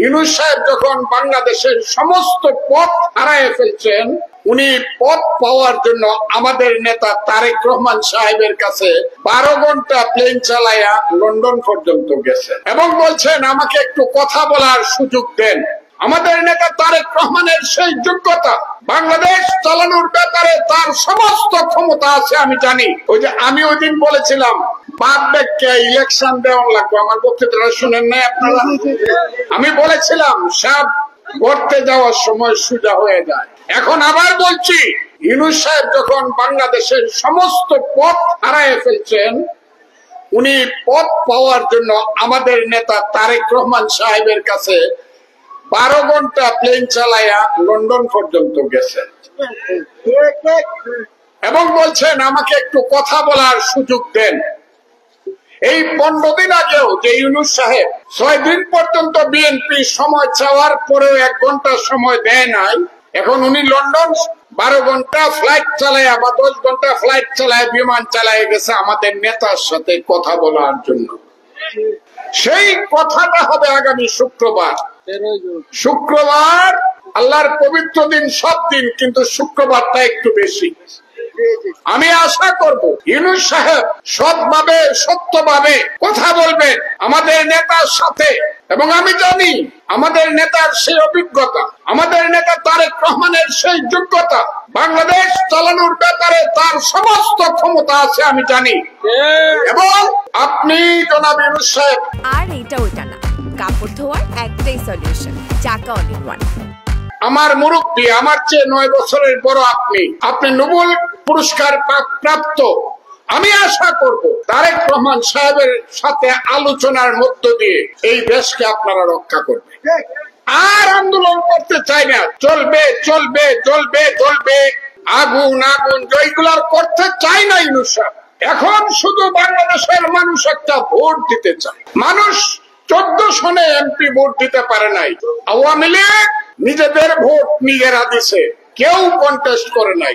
ইউনূস সাহেব যখন বাংলাদেশের সমস্ত পথ হারায় ফেলছেন, উনি পথ পাওয়ার জন্য আমাদের নেতা তারেক রহমান সাহেবের কাছে 12 ঘন্টা প্লেন চালায়া লন্ডন পর্যন্ত গেছেন এবং বলছেন আমাকে একটু কথা বলার সুযোগ দেন। আমাদের নেতা তারেক রহমানের সেই যোগ্যতা, বাংলাদেশ চালানোর ব্যাপারে তার সমস্ত ক্ষমতা আছে আমি জানি। ওই যে আমি ওই দিন বলেছিলাম বাপ ব্যাগকে ইলেকশন দেওয়া লাগবে, আমার বক্তৃতাটা শুনেন নাই আপনারা? আমি বলেছিলাম সাপ গড়তে যাওয়ার সময় সোজা হয়ে যায়। এখন আবার বলছি, ইউনূস সাহেব যখন বাংলাদেশের সমস্ত পথ হারায় ফেলছেন, উনি পথ পাওয়ার জন্য আমাদের নেতা তারেক রহমান সাহেবের কাছে 12 ঘন্টা প্লেন চালায়া লন্ডন পর্যন্ত গেছেন এবং বলছেন আমাকে একটু কথা বলার সুযোগ দেন। এই 15 দিন আগেও যে ইউনূস সাহেব 6 দিন পর্যন্ত বিএনপি সময় চাওয়ার পরেও 1 ঘন্টা সময় দেয় নাই, এখন উনি লন্ডন 12 ঘন্টা ফ্লাইট চালায় বা 10 ঘন্টা ফ্লাইট চালায়, বিমান চালায় গেছে আমাদের নেতার সাথে কথা বলার জন্য। সেই কথাটা হবে আগামী শুক্রবার। আল্লাহর পবিত্র দিন সব দিন, কিন্তু শুক্রবারটা একটু বেশি। আমি আশা করব ইউনূস সাহেব সৎভাবে সত্যভাবে কথা বলবেন আমাদের নেতার সাথে, এবং আমি জানি আমাদের নেতার সেই অভিজ্ঞতা, আমাদের নেতা তারেক রহমানের সেই যোগ্যতা, বাংলাদেশ চালানোর ব্যাপারে তার সমস্ত ক্ষমতা আছে আমি জানি। এবং আপনি জনাব ইউনূস সাহেব, আর এটা ওইটা না, কাপড় ধোয়ার একটাই সলিউশন, চাকা অল ইন ওয়ান। আমার মুরব্বী, আমার চেয়ে 9 বছরের বড় আপনি নোবেল পুরস্কার প্রাপ্ত। আমি আশা করব তারেক রহমান সাহেবের সাথে আলোচনার মধ্য দিয়ে এই দেশকে আপনারা রক্ষা করবেন। আর আন্দোলন করতে চাই না, চলবে চলবে চলবে চলবে, আগুন আগুন জয়গুলার করতে চাই না ইউনূস সাহেব। এখন শুধু বাংলাদেশের মানুষ একটা ভোট দিতে চায়। মানুষ 14 সনে এমপি ভোট দিতে পারে নাই। আওয়ামী লীগ নিজেদের ভোট নিজেরা দিছে, কেউ কন্টেস্ট করে নাই।